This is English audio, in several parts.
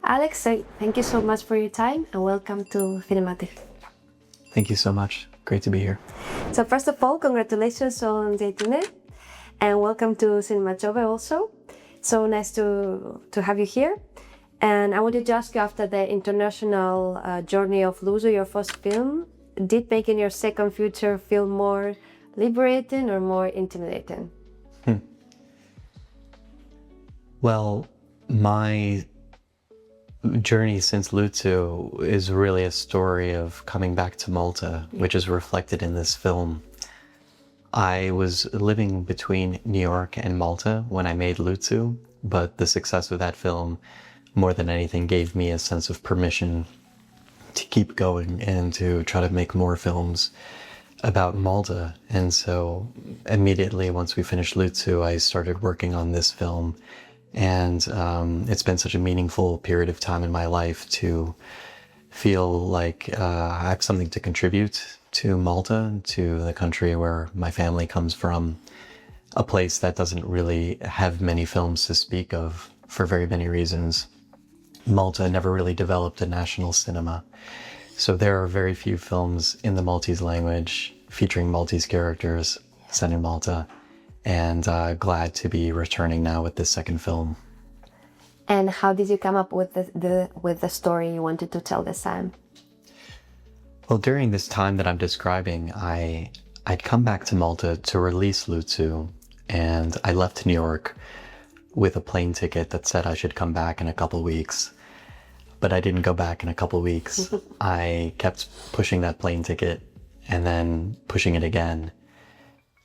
Alex, thank you so much for your time and welcome to Cinema Jove. Thank you so much. Great to be here. So first of all, congratulations on Żejtune and welcome to Cinema Jove also. So nice to have you here. And I wanted to ask you, after the international journey of Luzu, your first film, did making your second feature feel more liberating or more intimidating? Well, my journey since Luzu is really a story of coming back to Malta, which is reflected in this film. I was living between New York and Malta when I made Luzu, but the success of that film, more than anything, gave me a sense of permission to keep going and to try to make more films about Malta. And so immediately once we finished Luzu, I started working on this film. And it's been such a meaningful period of time in my life to feel like I have something to contribute to Malta, to the country where my family comes from, a place that doesn't really have many films to speak of for very many reasons. Malta never really developed a national cinema. So there are very few films in the Maltese language featuring Maltese characters set in Malta. And glad to be returning now with this second film. And how did you come up with the story you wanted to tell this time? Well, during this time that I'm describing, I'd come back to Malta to release Luzu, and I left New York with a plane ticket that said I should come back in a couple weeks. But I didn't go back in a couple weeks. I kept pushing that plane ticket and then pushing it again.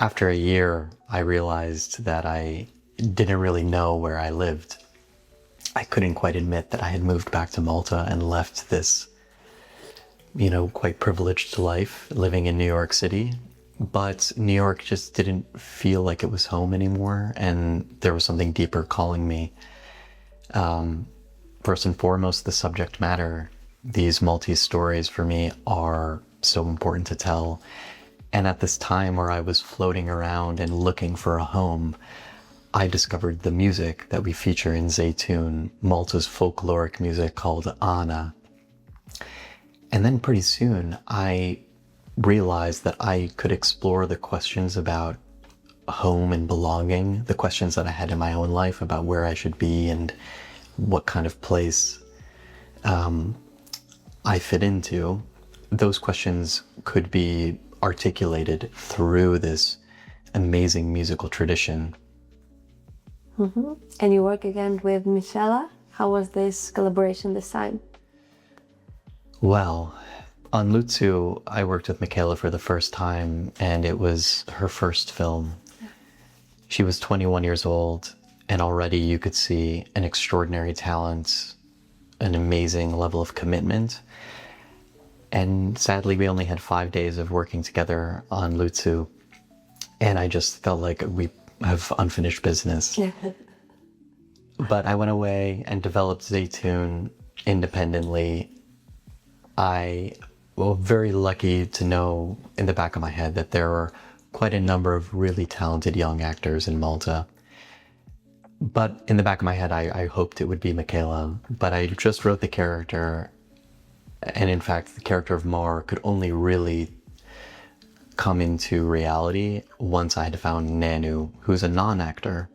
After a year, I realized that I didn't really know where I lived. I couldn't quite admit that I had moved back to Malta and left this, quite privileged life living in New York City. But New York just didn't feel like it was home anymore, and there was something deeper calling me. First and foremost, the subject matter. These Maltese stories for me are so important to tell. And at this time where I was floating around and looking for a home, I discovered the music that we feature in Żejtune, Malta's folkloric music called Ana. And then pretty soon I realized that I could explore the questions about home and belonging, the questions that I had in my own life about where I should be and what kind of place I fit into. Those questions could be articulated through this amazing musical tradition. Mm-hmm. And you work again with Michela. How was this collaboration this time? Well, on Luzu, I worked with Michaela for the first time, and it was her first film. She was 21 years old, and already you could see an extraordinary talent, an amazing level of commitment. And sadly, we only had 5 days of working together on Luzu. And I just felt like we have unfinished business. But I went away and developed Żejtune independently. I was very lucky to know in the back of my head that there are quite a number of really talented young actors in Malta. But in the back of my head, I hoped it would be Michaela. But I just wrote the character. And in fact, the character of Mar could only really come into reality once I had found Nanu, who's a non-actor.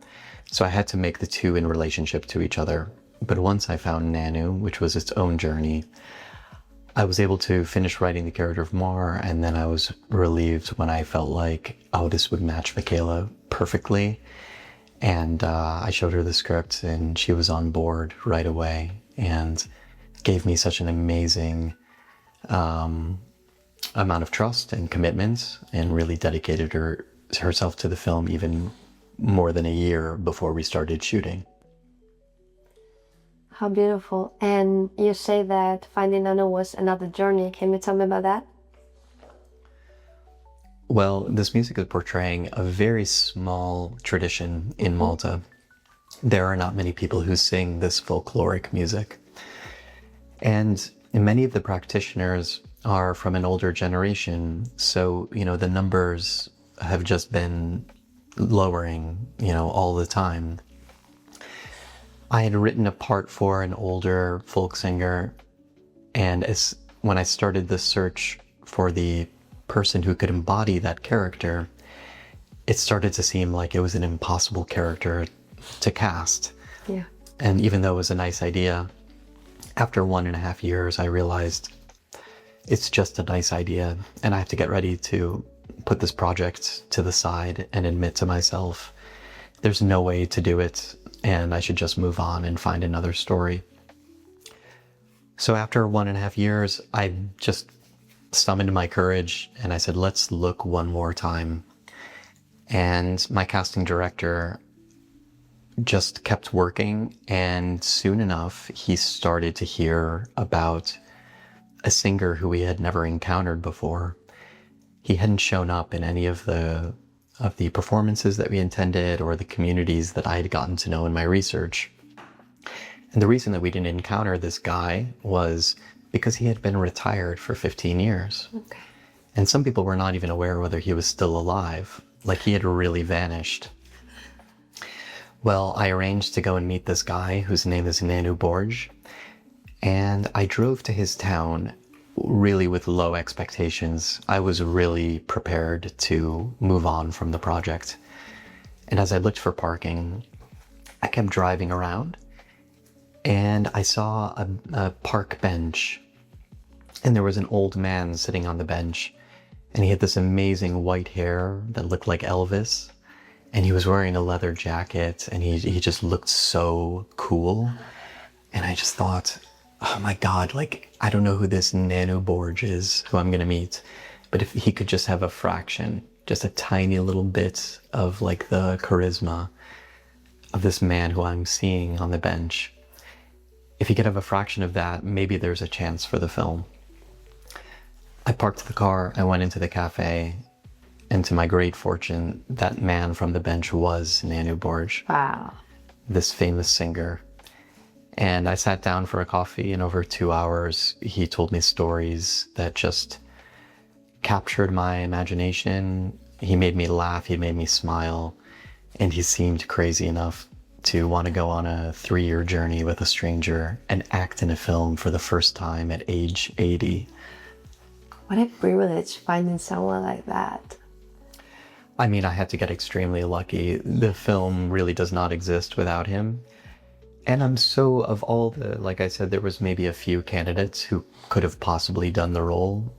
So I had to make the two in relationship to each other. But once I found Nanu, which was its own journey, I was able to finish writing the character of Mar, and then I was relieved when I felt like, oh, this would match Michaela perfectly. And I showed her the script, and she was on board right away. And gave me such an amazing amount of trust and commitment, and really dedicated herself to the film even more than a year before we started shooting. How beautiful. And you say that finding Anna was another journey. Can you tell me about that? Well, this music is portraying a very small tradition in Malta. There are not many people who sing this folkloric music. And many of the practitioners are from an older generation. So, the numbers have just been lowering, all the time. I had written a part for an older folk singer, and when I started the search for the person who could embody that character, it started to seem like it was an impossible character to cast. Yeah. And even though it was a nice idea, after 1.5 years, I realized it's just a nice idea, and I have to get ready to put this project to the side and admit to myself there's no way to do it, and I should just move on and find another story. So after 1.5 years, I just summoned my courage and I said, let's look one more time. And my casting director just kept working, and soon enough, he started to hear about a singer who we had never encountered before. He hadn't shown up in any of the performances that we intended or the communities that I had gotten to know in my research. And the reason that we didn't encounter this guy was because he had been retired for 15 years. Okay. And some people were not even aware whether he was still alive. Like, he had really vanished. Well, I arranged to go and meet this guy whose name is Nanu Borj. And I drove to his town really with low expectations. I was really prepared to move on from the project. And as I looked for parking, I kept driving around and I saw a park bench, and there was an old man sitting on the bench, and he had this amazing white hair that looked like Elvis, and he was wearing a leather jacket, and he just looked so cool. And I just thought, oh my God, like, I don't know who this Nanu Borj is, who I'm gonna meet, but if he could just have a fraction, just a tiny little bit of like the charisma of this man who I'm seeing on the bench, if he could have a fraction of that, maybe there's a chance for the film. I parked the car, I went into the cafe, and to my great fortune, that man from the bench was Nanu Borj. Wow. This famous singer. And I sat down for a coffee, and over 2 hours, he told me stories that just captured my imagination. He made me laugh, he made me smile, and he seemed crazy enough to want to go on a 3-year journey with a stranger and act in a film for the first time at age 80. What a privilege finding someone like that. I mean, I had to get extremely lucky. The film really does not exist without him. And I'm so, of all the, like I said, there was maybe a few candidates who could have possibly done the role,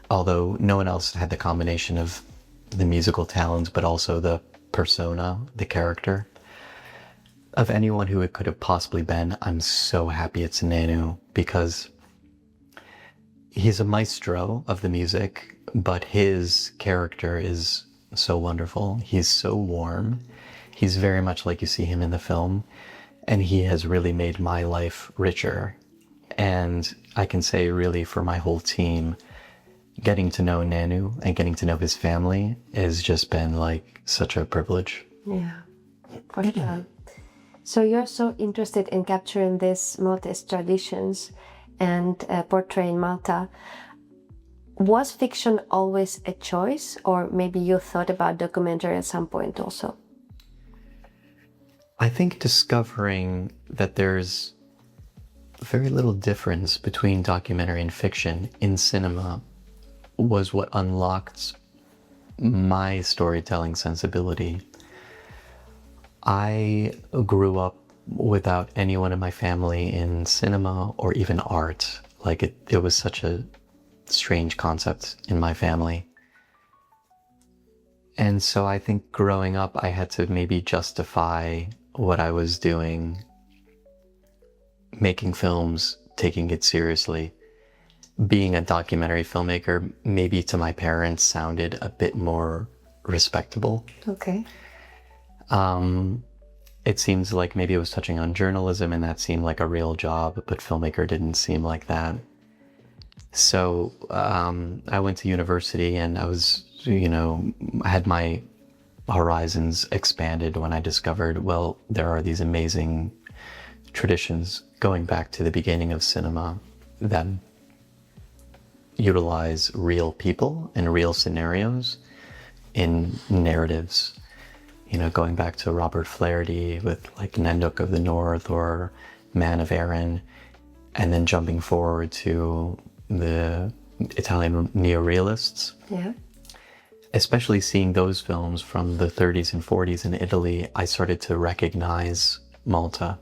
although no one else had the combination of the musical talent, but also the persona, the character. Of anyone who it could have possibly been, I'm so happy it's Nanu, because he's a maestro of the music, but his character is so wonderful. He's so warm. He's very much like you see him in the film. And he has really made my life richer. And I can say really for my whole team, getting to know Nanu and getting to know his family has just been like such a privilege. Yeah, for sure. So you're so interested in capturing these Maltese traditions and portraying Malta. Was fiction always a choice, or maybe you thought about documentary at some point also? I think discovering that there's very little difference between documentary and fiction in cinema was what unlocked my storytelling sensibility. I grew up without anyone in my family in cinema or even art. Like it was such a strange concept in my family. And so I think growing up, I had to maybe justify what I was doing, making films, taking it seriously. Being a documentary filmmaker, maybe to my parents, sounded a bit more respectable. Okay. It seems like maybe it was touching on journalism, and that seemed like a real job, but filmmaker didn't seem like that. So I went to university, and I was, I had my horizons expanded when I discovered, well, there are these amazing traditions going back to the beginning of cinema that utilize real people and real scenarios in narratives. you know, going back to Robert Flaherty with like Nanook of the North or Man of Erin, and then jumping forward to the Italian neorealists. Yeah. Especially seeing those films from the 30s and 40s in Italy, I started to recognize Malta.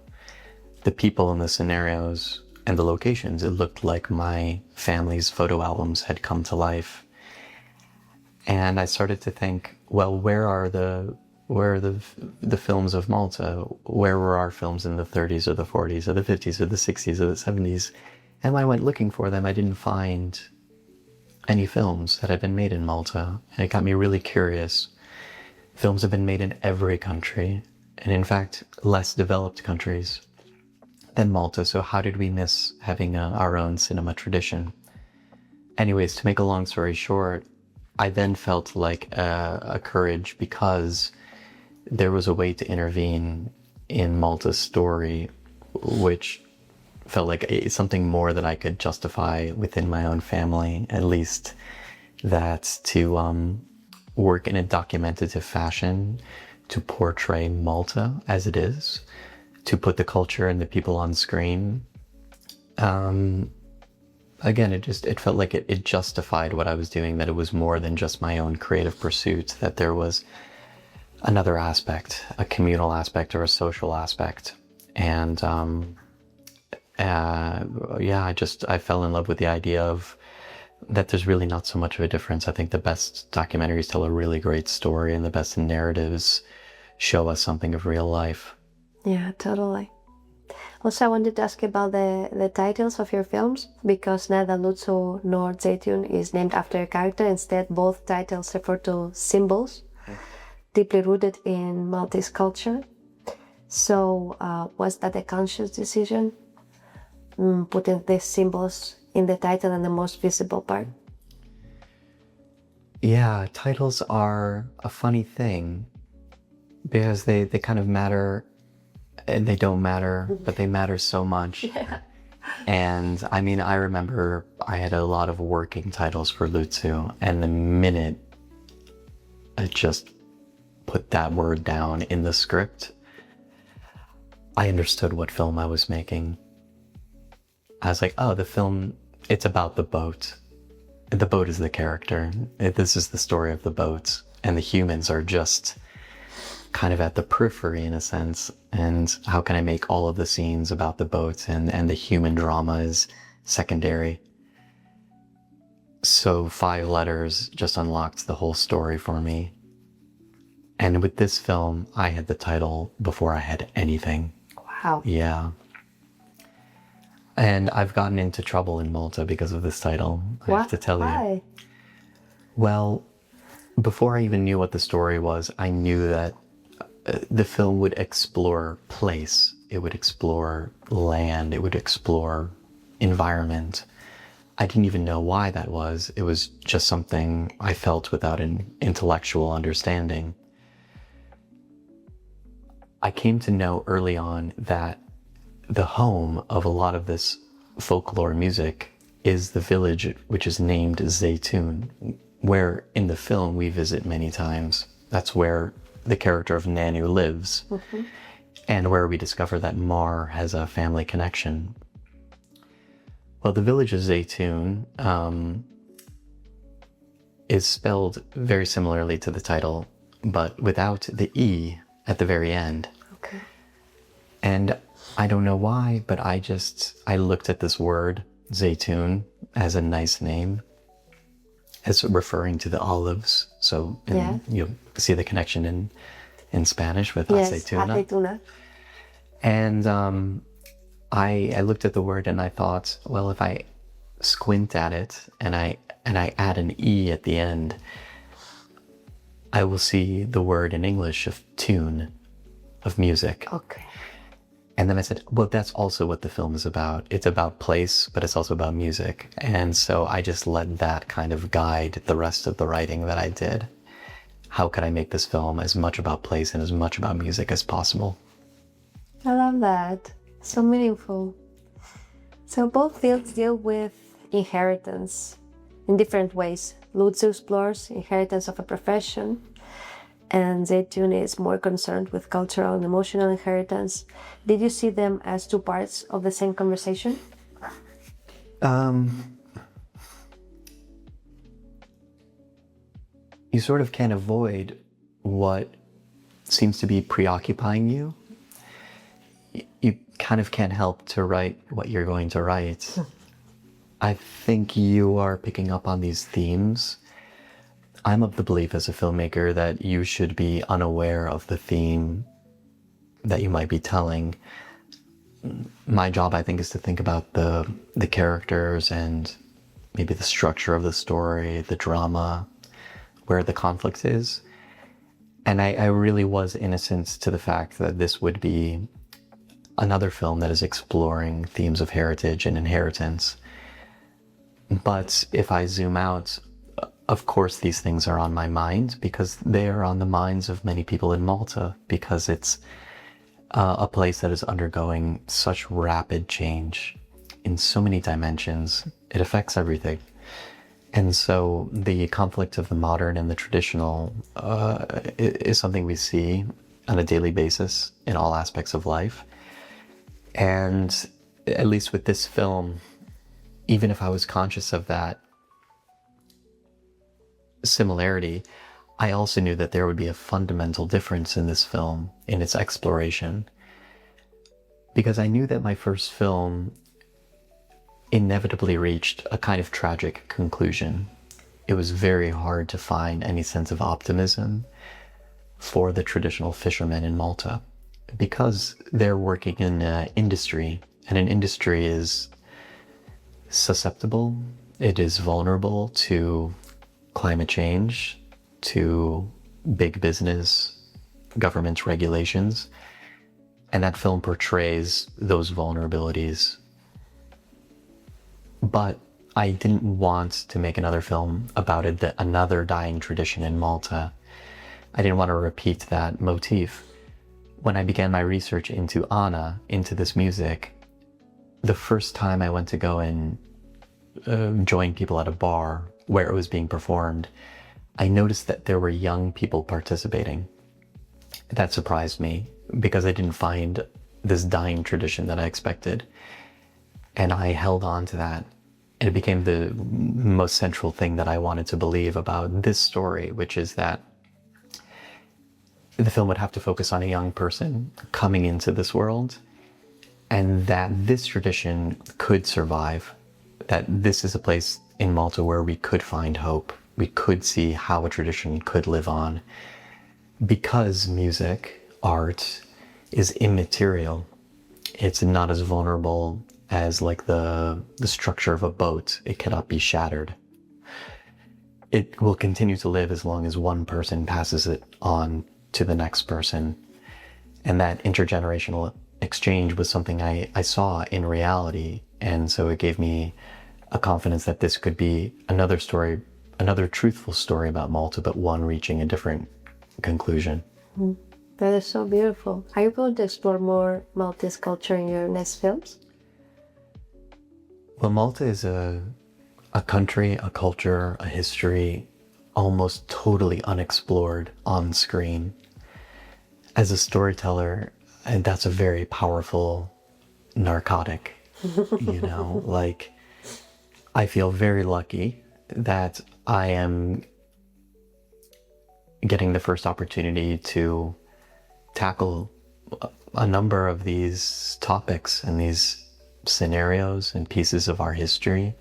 The people in the scenarios and the locations, it looked like my family's photo albums had come to life. And I started to think, well, where are the films of Malta? Where were our films in the 30s or the 40s or the 50s or the 60s or the 70s? And when I went looking for them, I didn't find any films that had been made in Malta. And it got me really curious. Films have been made in every country, and in fact, less developed countries than Malta. So how did we miss having our own cinema tradition? Anyways, to make a long story short, I then felt like a courage because there was a way to intervene in Malta's story, which felt like something more that I could justify within my own family, at least, that to work in a documentative fashion, to portray Malta as it is, to put the culture and the people on screen. Again, it felt like it justified what I was doing, that it was more than just my own creative pursuit, that there was another aspect, a communal aspect or a social aspect. And yeah, I fell in love with the idea of that there's really not so much of a difference. I think the best documentaries tell a really great story, and the best narratives show us something of real life. Yeah, totally. Also, I wanted to ask about the titles of your films, because neither Lutsu nor Żejtune is named after a character. Instead, both titles refer to symbols deeply rooted in Maltese culture. So, was that a conscious decision, putting these symbols in the title and the most visible part? Yeah, titles are a funny thing because they kind of matter and they don't matter, but they matter so much. Yeah. And I mean, I remember I had a lot of working titles for Lutsu, and the minute I just put that word down in the script, I understood what film I was making. I was like, oh, the film, it's about the boat. The boat is the character. This is the story of the boat, and the humans are just kind of at the periphery in a sense. And how can I make all of the scenes about the boat and the human drama is secondary? So 5 letters just unlocked the whole story for me. And with this film, I had the title before I had anything. Wow. Yeah. And I've gotten into trouble in Malta because of this title, I have to tell you. Why? Well, before I even knew what the story was, I knew that the film would explore place, it would explore land, it would explore environment. I didn't even know why that was. It was just something I felt without an intellectual understanding. I came to know early on that the home of a lot of this folklore music is the village which is named Żejtune, where in the film we visit many times. That's where the character of Nanu lives, and where we discover that Mar has a family connection. Well, the village of Żejtune is spelled very similarly to the title, but without the E at the very end. Okay. And I don't know why, but I looked at this word, Żejtune, as a nice name, as referring to the olives. So you see the connection in Spanish with aceituna. Aceituna. And I looked at the word and I thought, well, if I squint at it and I add an E at the end, I will see the word in English of tune, of music. Okay. And then I said, well, that's also what the film is about. It's about place, but it's also about music. And so I just let that kind of guide the rest of the writing that I did. How could I make this film as much about place and as much about music as possible? I love that. So meaningful. So both fields deal with inheritance in different ways. Lutsu explores inheritance of a profession, and Żejtune is more concerned with cultural and emotional inheritance. Did you see them as two parts of the same conversation? You sort of can't avoid what seems to be preoccupying you. You kind of can't help to write what you're going to write. I think you are picking up on these themes. I'm of the belief as a filmmaker that you should be unaware of the theme that you might be telling. My job, I think, is to think about the characters and maybe the structure of the story, the drama, where the conflict is. And I really was innocent to the fact that this would be another film that is exploring themes of heritage and inheritance. But if I zoom out, of course these things are on my mind because they are on the minds of many people in Malta, because it's a place that is undergoing such rapid change in so many dimensions. It affects everything. And so the conflict of the modern and the traditional is something we see on a daily basis in all aspects of life. And at least with this film, even if I was conscious of that similarity, I also knew that there would be a fundamental difference in this film, in its exploration. Because I knew that my first film inevitably reached a kind of tragic conclusion. It was very hard to find any sense of optimism for the traditional fishermen in Malta, because they're working in an industry, and an industry is susceptible, it is vulnerable to climate change, to big business, government regulations, and that film portrays those vulnerabilities. But I didn't want to make another film about it, another dying tradition in Malta. I didn't want to repeat that motif. When I began my research into Anna, into this music, the first time I went to go and join people at a bar where it was being performed, I noticed that there were young people participating. That surprised me because I didn't find this dying tradition that I expected. And I held on to that. And it became the most central thing that I wanted to believe about this story, which is that the film would have to focus on a young person coming into this world, and that this tradition could survive, that this is a place in Malta where we could find hope. We could see how a tradition could live on, because music, art, is immaterial. It's not as vulnerable as like the structure of a boat. It cannot be shattered. It will continue to live as long as one person passes it on to the next person. And that intergenerational exchange was something I saw in reality. And so it gave me a confidence that this could be another story, another truthful story about Malta, but one reaching a different conclusion. That is so beautiful. Are you going to explore more Maltese culture in your next films? Well, Malta is a country, a culture, a history almost totally unexplored on screen. As a storyteller, and that's a very powerful narcotic, you know, like I feel very lucky that I am getting the first opportunity to tackle a number of these topics and these scenarios and pieces of our history.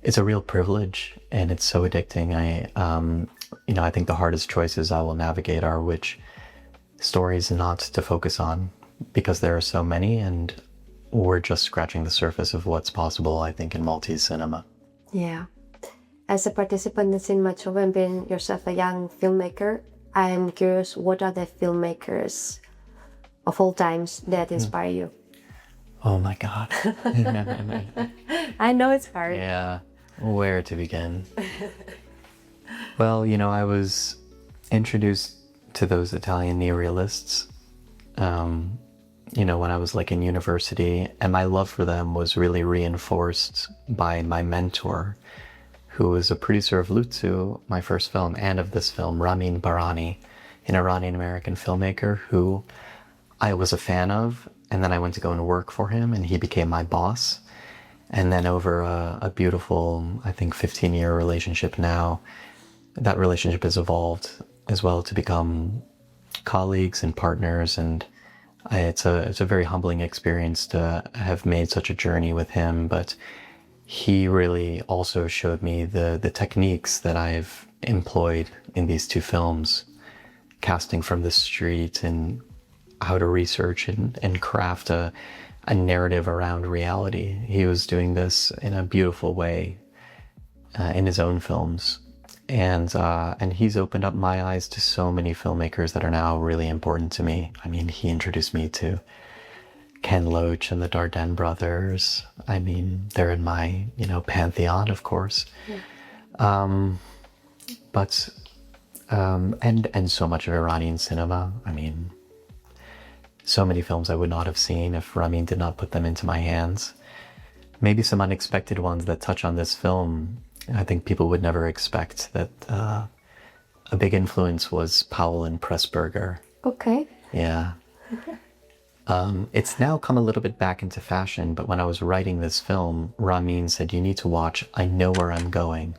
It's a real privilege, and it's so addicting. I think the hardest choices I will navigate are which stories not to focus on, because there are so many, and we're just scratching the surface of what's possible, I think, in Maltese cinema. Yeah. As a participant in Cinema Jove and being yourself a young filmmaker, I'm curious, what are the filmmakers of all times that inspire you? Oh my God. I know it's hard. Yeah, where to begin? Well, I was introduced to those Italian neorealists, when I was in university, and my love for them was really reinforced by my mentor, who was a producer of Lutsu, my first film, and of this film, Ramin Barani. an Iranian-American filmmaker who I was a fan of, and then I went to go and work for him, and he became my boss. And then over a beautiful, I think, 15-year relationship now, that relationship has evolved as well to become colleagues and partners, and it's a very humbling experience to have made such a journey with him. But he really also showed me the techniques that I've employed in these two films, casting from the street and how to research and craft a narrative around reality. He was doing this in a beautiful way in his own films. And he's opened up my eyes to so many filmmakers that are now really important to me. I mean, he introduced me to Ken Loach and the Dardenne brothers. I mean, they're in my, pantheon, of course. Yeah. And so much of Iranian cinema. I mean, so many films I would not have seen if Ramin did not put them into my hands. Maybe some unexpected ones that touch on this film. I think people would never expect that a big influence was Powell and Pressburger. Okay. Yeah. It's now come a little bit back into fashion, but when I was writing this film, Ramin said, you need to watch I Know Where I'm Going.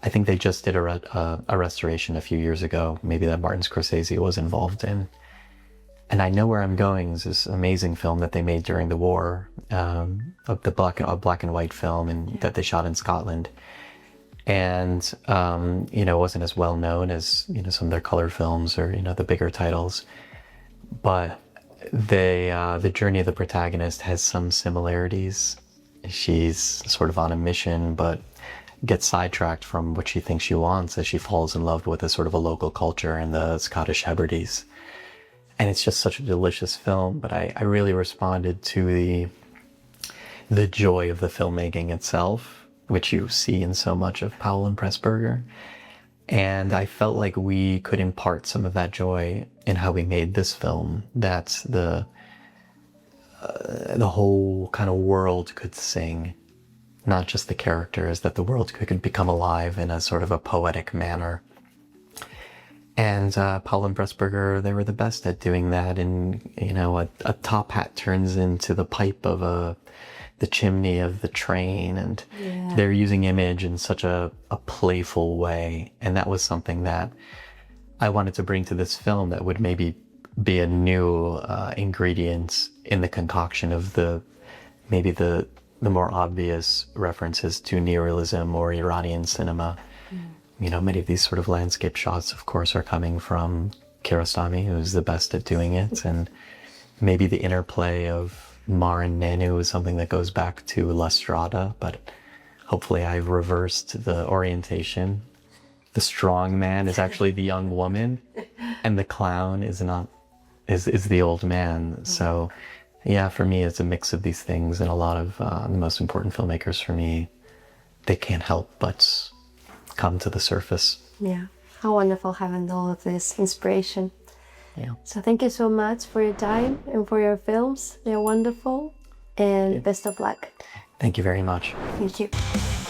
I think they just did a restoration a few years ago, maybe that Martin Scorsese was involved in. And I Know Where I'm Going is this amazing film that they made during the war, a black and white film, and that they shot in Scotland. And, it wasn't as well known as, some of their color films or, the bigger titles. But the journey of the protagonist has some similarities. She's sort of on a mission, but gets sidetracked from what she thinks she wants as she falls in love with a sort of a local culture and the Scottish Hebrides. And it's just such a delicious film, but I really responded to the joy of the filmmaking itself, which you see in so much of Powell and Pressburger. And I felt like we could impart some of that joy in how we made this film, that the whole kind of world could sing, not just the characters, that the world could become alive in a sort of a poetic manner. And Powell and Pressburger, they were the best at doing that. And, a top hat turns into the pipe of the chimney of the train. And they're using image in such a playful way. And that was something that I wanted to bring to this film that would maybe be a new ingredient in the concoction of the more obvious references to neorealism or Iranian cinema. Many of these sort of landscape shots, of course, are coming from Kiarostami, who's the best at doing it. And maybe the interplay of Mar and Nenu is something that goes back to La Strada, but hopefully I've reversed the orientation. The strong man is actually the young woman, and the clown is the old man. So, yeah, for me, it's a mix of these things, and a lot of the most important filmmakers for me, they can't help but come to the surface. Yeah, how wonderful having all of this inspiration. Yeah. So thank you so much for your time and for your films. They're wonderful, and best of luck. Thank you very much. Thank you.